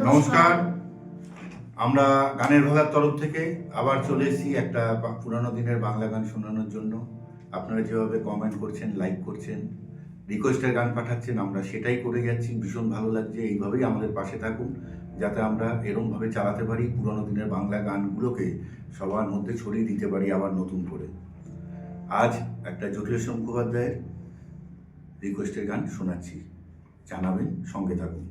নমস্কার। আমরা গানের ভাগার তরফ থেকে আবার চলে এসেছি একটা পুরানো দিনের বাংলা গান শোনানোর জন্য। আপনারা যেভাবে কমেন্ট করছেন, লাইক করছেন, রিকোয়েস্টের গান পাঠাচ্ছেন, আমরা সেটাই করে যাচ্ছি। ভীষণ ভালো লাগছে। এইভাবেই আমাদের পাশে থাকুন, যাতে আমরা এরমভাবে চালাতে পারি, পুরানো দিনের বাংলা গানগুলোকে সবার মধ্যে ছড়িয়ে দিতে পারি আবার নতুন করে। আজ একটা জ্যোতিষ মুখোপাধ্যায়ের রিকোয়েস্টের গান শোনাচ্ছি, জানাবেন, সঙ্গে থাকুন।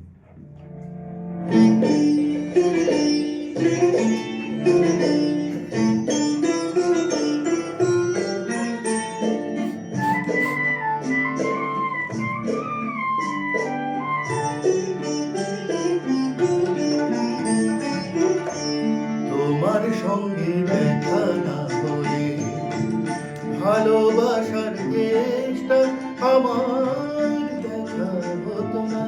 তোমার সঙ্গে দেখা না হলে ভালোবাসার চেষ্টা আমার দেখা হতো না।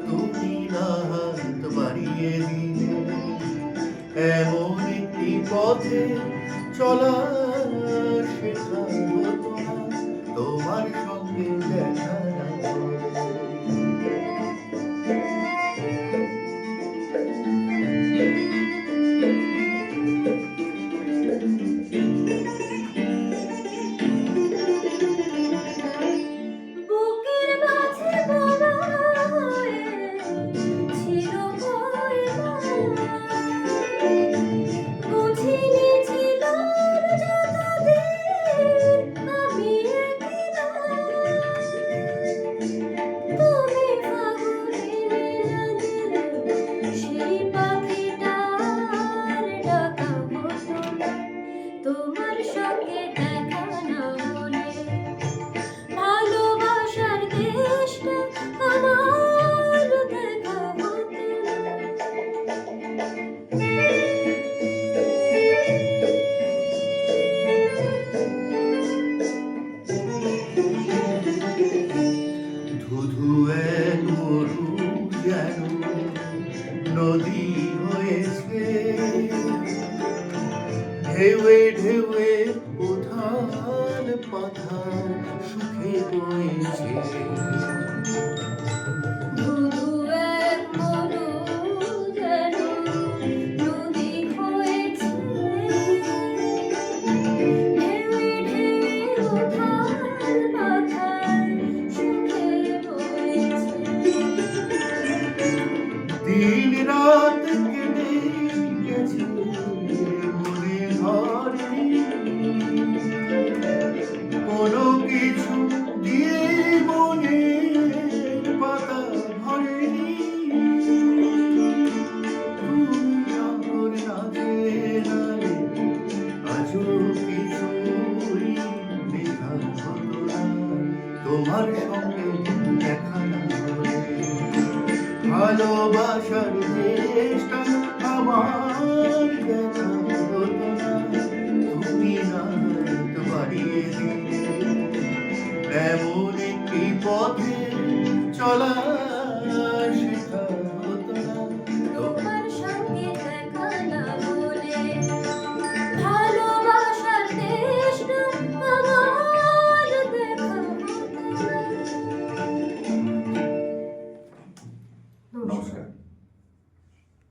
তুমি না হাত বাড়িয়ে দিলে এমন একটি পথে চলা শেখা হতো না। তোমার সঙ্গে দেখা না হলে তোমার সঙ্গে দেখা না হলে ভালোবাসার দেশটা আমার দেখা হতো না। ধুধু এক মরু যেন নদী হয়েছে, ঢেউয়ে ঢেউয়ে উথাল পাথাল সুখে বইছে। ধুধু এক মরু যেন নদী হয়েছে, ঢেউয়ে ঢেউয়ে উথাল পাথাল সুখে বইছে। দিন রাত কেটে গেছে মনে ধরেনি, কোনো কিছু দিয়ে মনের পাতা ভরেনি। তুমি আমার নাচে নালে আজও কিছুই দেখা হতো না। তোমার সঙ্গে দেখা না হলে ভালোবাসার চেষ্টা আমার দেখা হতো না। তুমি না হাত বাড়িয়ে দিলে এমন একটি পথে চলা